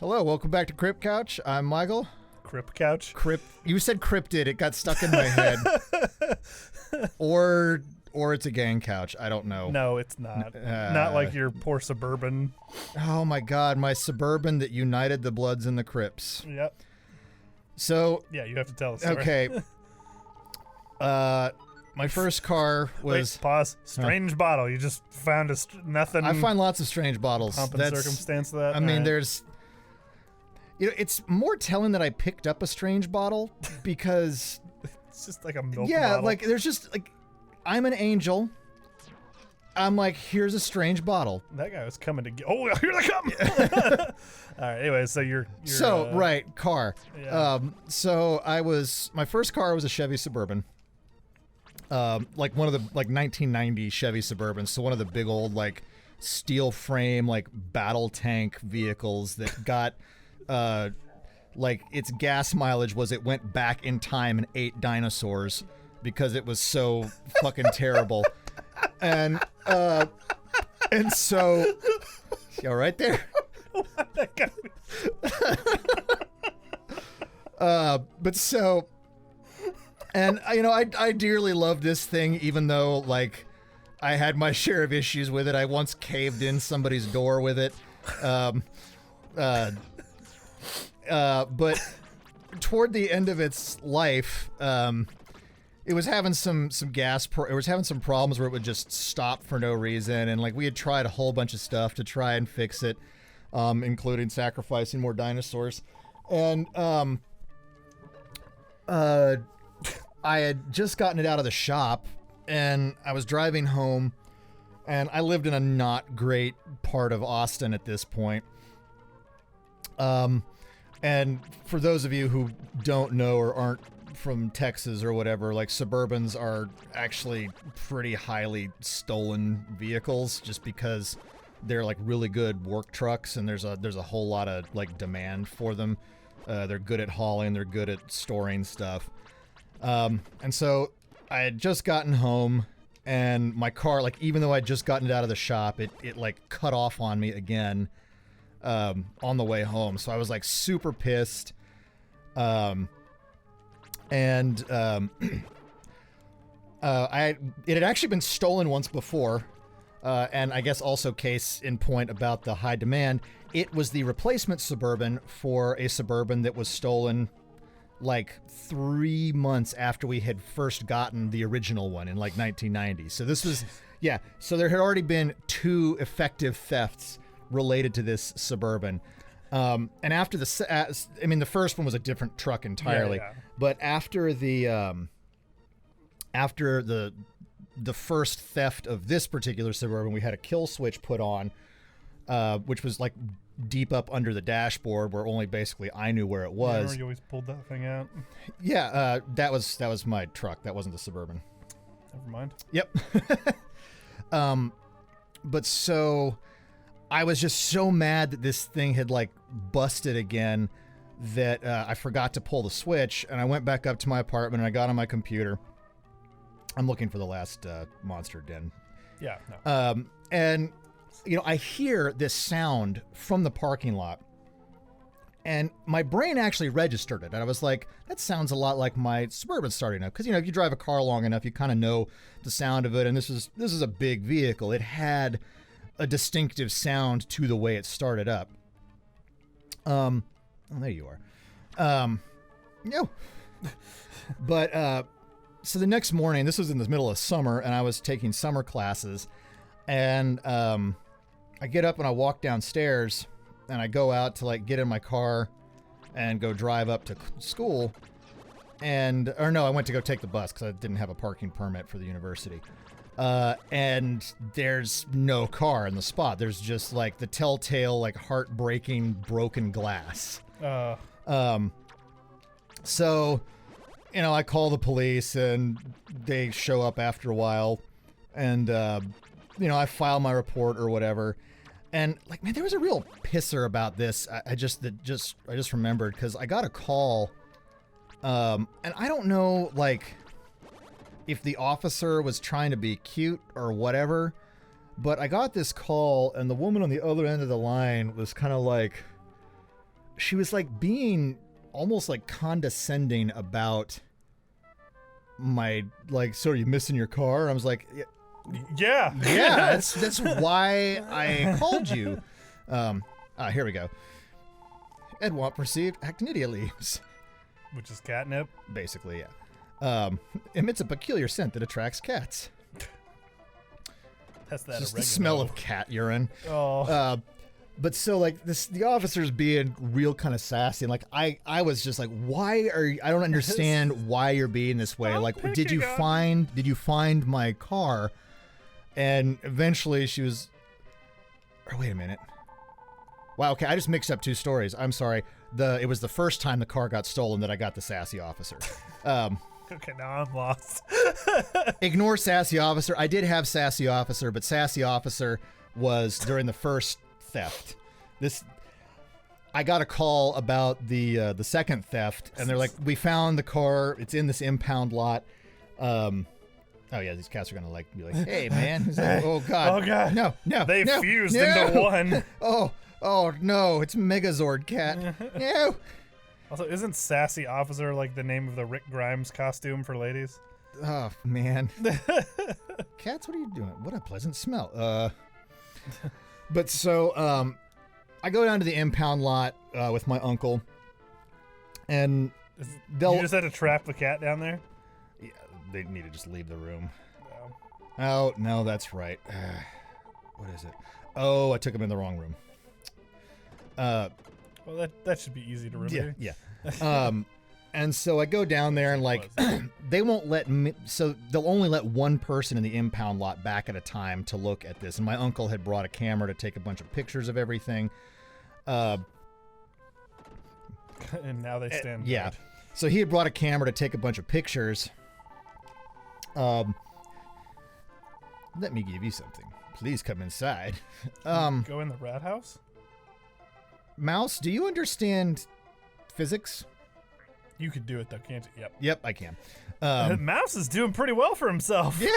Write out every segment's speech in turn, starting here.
Hello, welcome back to Crypt Couch. I'm Michael. Crypt Couch? You said cryptid. It got stuck in my head. Or it's a gang couch. I don't know. No, it's not. Not like your poor Suburban. Oh my God, my Suburban that united the Bloods and the Crips. Yep. So. Yeah, you have to tell the story. Okay. My first car was. Wait, pause. Strange bottle. You just found nothing. I find lots of strange bottles. Pomp and circumstance to that. I mean, there's. You know, it's more telling that I picked up a strange bottle because it's just like a milk yeah, bottle. like there's just like I'm an angel. I'm like, here's a strange bottle. That guy was coming to get. Oh, here they come! All right. Anyway, so you're right, car. Yeah. So my first car was a Chevy Suburban. Like one of the 1990 Chevy Suburbans. So one of the big old like steel frame like battle tank vehicles that got. Like its gas mileage was it went back in time and ate dinosaurs because it was so fucking terrible. And so you right there. But so, and you know, I dearly love this thing, even though like I had my share of issues with it. I once caved in somebody's door with it. But toward the end of its life, it was having some it was having some problems where it would just stop for no reason, and like we had tried a whole bunch of stuff to try and fix it, including sacrificing more dinosaurs, and I had just gotten it out of the shop, and I was driving home, and I lived in a not great part of Austin at this point. And for those of you who don't know or aren't from Texas or whatever, like Suburbans are actually pretty highly stolen vehicles just because they're like really good work trucks and there's a whole lot of like demand for them. They're good at hauling, they're good at storing stuff. And so I had just gotten home and my car, like even though I'd just gotten it out of the shop, it like cut off on me again. On the way home. So I was like super pissed. It had actually been stolen once before. And I guess also case in point about the high demand, it was the replacement Suburban for a Suburban that was stolen like 3 months after we had first gotten the original one in like 1990. So this was, yeah. So there had already been 2 effective thefts related to this Suburban. And after the first one was a different truck entirely. Yeah. But after the first theft of this particular Suburban, we had a kill switch put on, which was like deep up under the dashboard where only basically I knew where it was. Remember you always pulled that thing out? Yeah, that was my truck. That wasn't the Suburban. Never mind. Yep. But so I was just so mad that this thing had like busted again that I forgot to pull the switch, and I went back up to my apartment and I got on my computer. I'm looking for the last Monster Den. Yeah. No. And you know, I hear this sound from the parking lot, and my brain actually registered it. And I was like, that sounds a lot like my Suburban starting up, because you know, if you drive a car long enough, you kind of know the sound of it. And this is a big vehicle. It had a distinctive sound to the way it started up. Oh, there you are. No. But, so the next morning, this was in the middle of summer, and I was taking summer classes, and, I get up and I walk downstairs, and I go out to like get in my car and go drive up to school. Or no, I went to go take the bus because I didn't have a parking permit for the university. And there's no car in the spot. There's just like the telltale, like heartbreaking broken glass. So, you know, I call the police and they show up after a while, and, you know, I file my report or whatever. And like, man, there was a real pisser about this. I just remembered because I got a call, and I don't know, like, if the officer was trying to be cute or whatever, but I got this call and the woman on the other end of the line was kind of like, she was like being almost like condescending about my like, so are you missing your car? I was like, Yeah. that's why I called you. Here we go. Edwant perceived actinidia leaves. Which is catnip. Basically, yeah. Emits a peculiar scent that attracts cats. That's that Just oregano. the smell of cat urine. Oh. But so like the officer's being real kind of sassy, and like I was just like, why are you, I don't understand why you're being this way. Stop Like, did you picking find my car? And eventually she was. Oh, wait a minute. Wow. Okay, I just mixed up two stories. I'm sorry. It was the first time the car got stolen that I got the sassy officer. Okay, now I'm lost. Ignore sassy officer. I did have sassy officer, but sassy officer was during the first theft. I got a call about the second theft, and they're like, we found the car. It's in this impound lot. Oh yeah, these cats are gonna like be like, hey man. Like, oh god. Oh god. No. They no, fused no. into one. Oh no, it's Megazord cat. No. Also, isn't Sassy Officer like the name of the Rick Grimes costume for ladies? Oh man. Cats, what are you doing? What a pleasant smell. But so I go down to the impound lot with my uncle, and You just had to trap the cat down there? yeah, they need to just leave the room. No. Oh no, that's right. What is it? Oh, I took him in the wrong room. Well, that should be easy to remember. Yeah. And so I go down there and like they won't let me, so they'll only let one person in the impound lot back at a time to look at this. And my uncle had brought a camera to take a bunch of pictures of everything. And now they stand Yeah. guard. So he had brought a camera to take a bunch of pictures. Let me give you something. Please come inside. Go in the rat house? Mouse, do you understand physics? You could do it though, can't you? Yep. Yep, I can. Mouse is doing pretty well for himself. Yeah.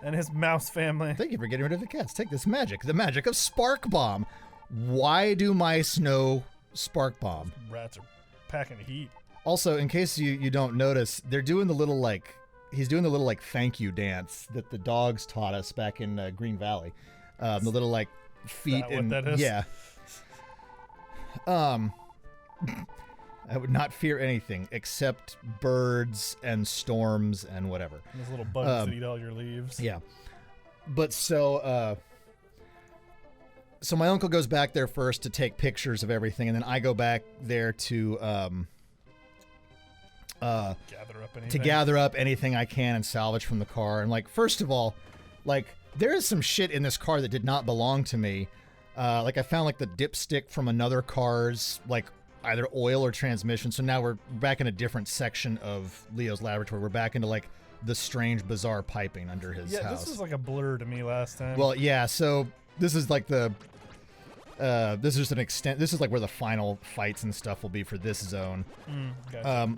And his mouse family. Thank you for getting rid of the cats. Take this magic. The magic of Spark Bomb. Why do mice know Spark Bomb? Rats are packing heat. Also, in case you don't notice, they're doing the little like, he's doing the little like thank you dance that the dogs taught us back in Green Valley. The little like feet Is that and what that is? yeah. I would not fear anything except birds and storms and whatever. And those little bugs that eat all your leaves. Yeah. But so my uncle goes back there first to take pictures of everything, and then I go back there to gather up anything I can and salvage from the car. And like, first of all, like there is some shit in this car that did not belong to me. Like I found like the dipstick from another car's like either oil or transmission. So now we're back in a different section of Leo's laboratory. We're back into like the strange, bizarre piping under his house. Yeah, this was like a blur to me last time. Well, yeah. So this is like this is just an extent. This is like where the final fights and stuff will be for this zone. Gotcha.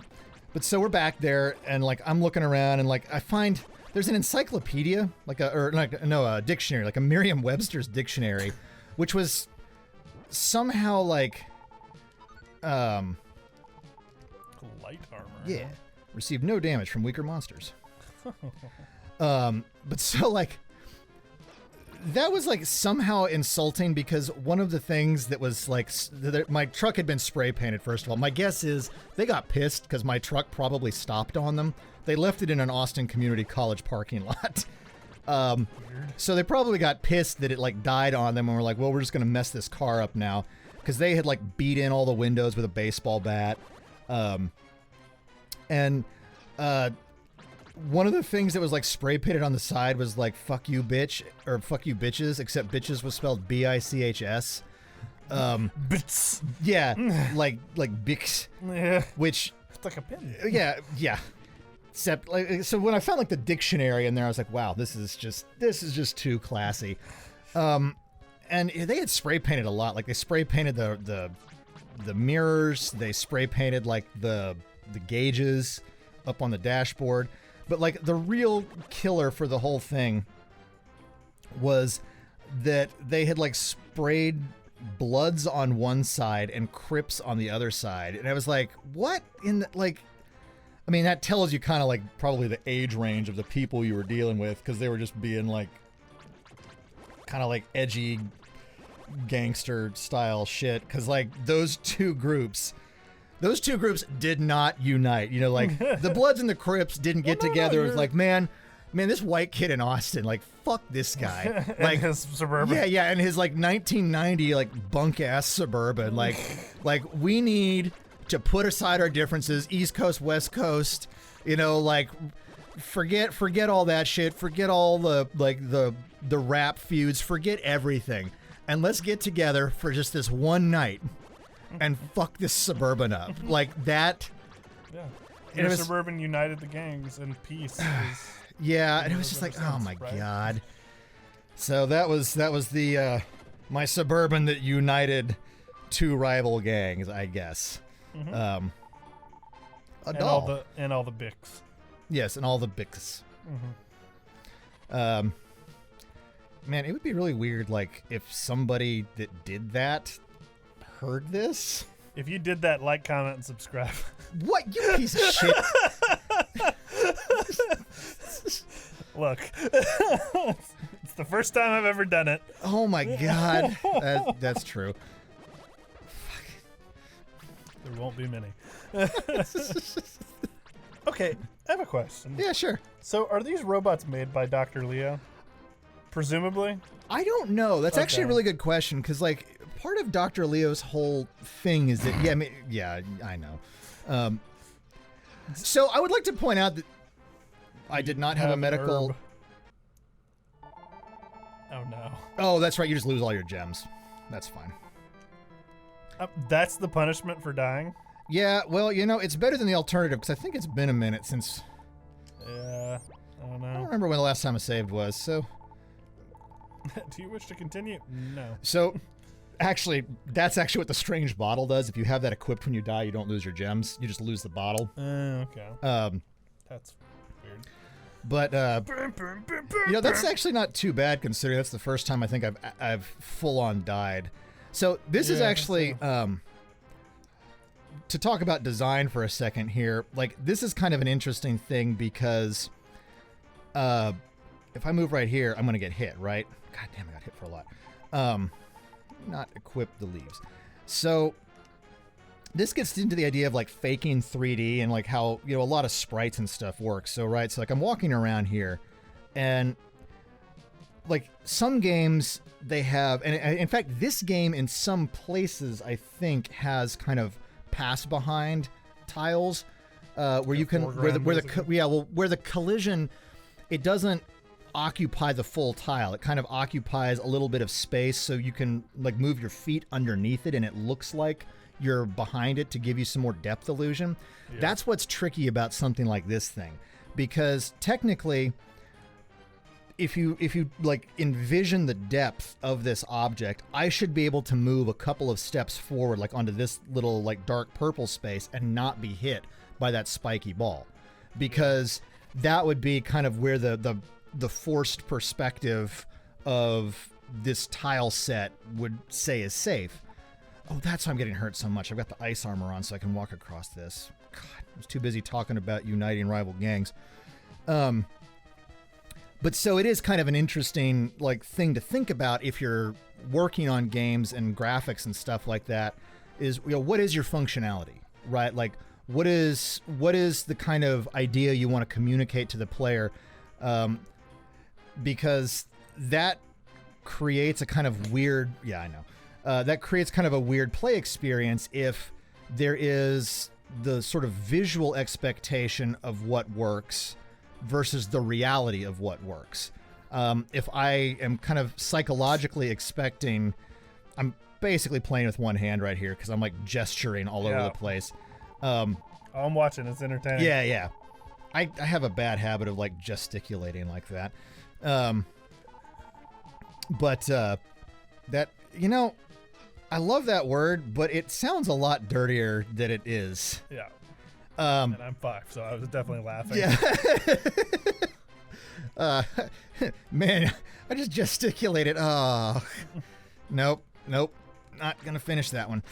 But so we're back there, and like I'm looking around, and like I find there's an encyclopedia, a dictionary, like a Merriam-Webster's dictionary, which was somehow like, Light armor. yeah, received no damage from weaker monsters. But so like that was like somehow insulting because one of the things that was like my truck had been spray painted. First of all, my guess is they got pissed because my truck probably stopped on them. They left it in an Austin Community College parking lot. So they probably got pissed that it like died on them and were like, well, we're just gonna mess this car up now, because they had like beat in all the windows with a baseball bat. One of the things that was like spray painted on the side was like "fuck you, bitch" or "fuck you, bitches," except "bitches" was spelled B-I-C-H-S. Bichs. Yeah, like Bichs, Yeah. which It's like a pin. yeah. Except like, so when I found like the dictionary in there, I was like, wow, this is just too classy. And they had spray painted a lot. Like they spray painted the mirrors. They spray painted like the gauges up on the dashboard. But like the real killer for the whole thing was that they had like sprayed Bloods on one side and Crips on the other side. And I was like, what in the, like, I mean, that tells you kind of like probably the age range of the people you were dealing with, because they were just being like kind of like edgy gangster style shit. Because like those two groups did not unite. You know, like the Bloods and the Crips didn't get together. It was like, man, this white kid in Austin, like, fuck this guy. Like his Suburban. Yeah, and his like 1990 like bunk ass Suburban. Like we need to put aside our differences, East Coast, West Coast. You know, like forget all that shit. Forget all the the rap feuds. Forget everything, and let's get together for just this one night and fuck this Suburban up like that. Yeah, And it was- Suburban united the gangs in peace. Yeah, and it was just like, oh my god. So that was the my Suburban that united two rival gangs, I guess. A and doll. all the Bichs. Yes, and all the Bichs. Man, it would be really weird, like if somebody that did that heard this. If you did that, like, comment, and subscribe. What, you piece of shit? Look, it's the first time I've ever done it. Oh my god, that's true. There won't be many. Okay, I have a question. Yeah, sure. So, are these robots made by Dr. Leo? Presumably? I don't know. That's actually a Okay. really good question, because like part of Dr. Leo's whole thing is that yeah, I know. So I would like to point out that I did not have a medical. herb. Oh no. Oh, that's right. You just lose all your gems. That's fine. That's the punishment for dying? Yeah. Well, you know, it's better than the alternative, because I think it's been a minute since. Yeah. I don't I don't know. remember when the last time I saved was. So. Do you wish to continue? No. So. Actually, that's actually what the strange bottle does. If you have that equipped when you die, you don't lose your gems. You just lose the bottle. Okay. That's weird. But you know, that's actually not too bad, considering that's the first time I think I've full on died. So this is Yeah, I think actually to talk about design for a second here. Like, this is kind of an interesting thing, because if I move right here, I'm gonna get hit, right? God damn, I got hit for a lot. Not equip the leaves. So this gets into the idea of like faking 3D and like how, you know, a lot of sprites and stuff works. So, right. So like I'm walking around here, and like some games they have, and in fact, this game in some places I think has kind of pass behind tiles, where you can, where the collision, it doesn't occupy the full tile. It kind of occupies a little bit of space, so you can like move your feet underneath it and it looks like you're behind it to give you some more depth illusion. Yeah. That's what's tricky about something like this thing, because technically if you like envision the depth of this object, I should be able to move a couple of steps forward, like onto this little like dark purple space, and not be hit by that spiky ball, because that would be kind of where the forced perspective of this tile set would say is safe. Oh, that's why I'm getting hurt so much. I've got the ice armor on so I can walk across this. God, I was too busy talking about uniting rival gangs. But so it is kind of an interesting like thing to think about if you're working on games and graphics and stuff like that, is, you know, what is your functionality, right? Like what is the kind of idea you want to communicate to the player? Because that creates a kind of weird, that creates kind of a weird play experience if there is the sort of visual expectation of what works versus the reality of what works. If I am kind of psychologically expecting, I'm basically playing with one hand right here because I'm like gesturing all over the place. I'm watching. It's entertaining. Yeah. I have a bad habit of like gesticulating like that. But that, you know, I love that word, but it sounds a lot dirtier than it is. Yeah. And I'm 5, so I was definitely laughing. Yeah. Man, I just gesticulated. Oh, nope. not gonna finish that one.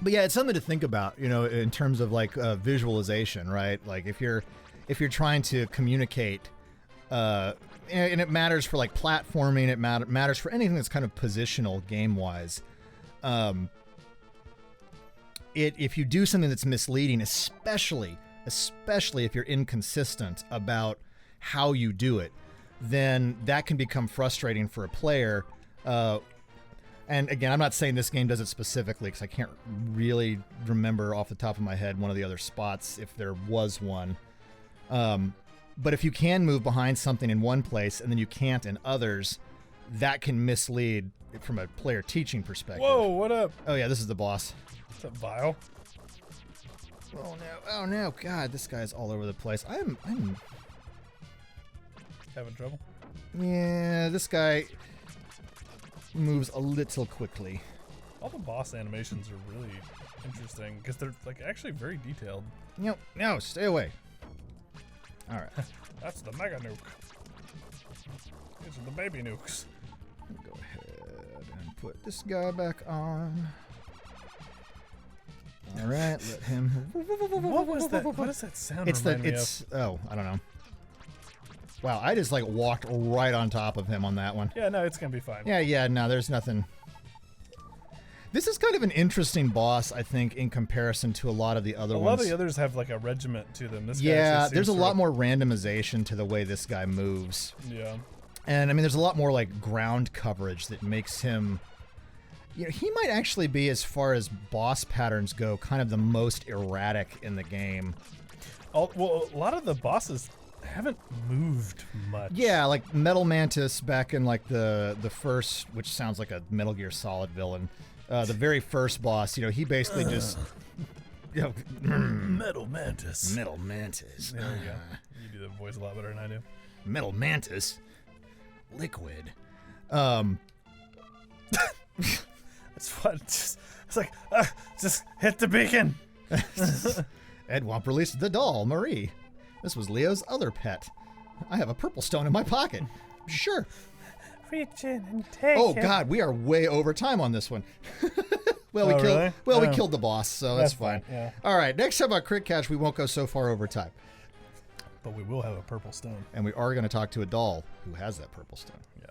But yeah, it's something to think about, in terms of like visualization, right? Like if you're trying to communicate, and it matters for like platforming, it matters for anything that's kind of positional game wise. If you do something that's misleading, especially if you're inconsistent about how you do it, then that can become frustrating for a player. And again, I'm not saying this game does it specifically because I can't really remember off the top of my head one of the other spots if there was one. But if you can move behind something in one place and then you can't in others, that can mislead from a player teaching perspective. Whoa, what up? Oh yeah, this is the boss. What's up, Vile? Oh no, God, this guy's all over the place. I'm Having trouble? Yeah, this guy moves a little quickly. All the boss animations are really interesting because they're like actually very detailed. No, stay away. All right. That's the mega nuke. These are the baby nukes. Go ahead and put this guy back on. All right, let him. What was that? What does that sound remind me of? Oh, I don't know. Wow, I just like walked right on top of him on that one. Yeah, no, it's gonna be fine. Yeah, no, there's nothing. This is kind of an interesting boss, I think, in comparison to a lot of the other ones. A lot of the others have like a regiment to them. This guy just there's a lot more randomization to the way this guy moves. Yeah. And I mean, there's a lot more like ground coverage that makes him. He might actually be, as far as boss patterns go, kind of the most erratic in the game. Well, a lot of the bosses haven't moved much. Yeah, like Metal Mantis back in like the first, which sounds like a Metal Gear Solid villain. The very first boss, he basically just. Metal Mantis. Metal Mantis. There you go. You do the voice a lot better than I do. Metal Mantis. Liquid. It's what. It's like, just hit the beacon. Ed Womp released the doll, Marie. This was Leo's other pet. I have a purple stone in my pocket. Sure. Reach in and take Oh it. God, we are way over time on this one. We killed the boss, so that's fine. Yeah. All right, next time on Crit Catch, we won't go so far over time. But we will have a purple stone. And we are going to talk to a doll who has that purple stone. Yeah.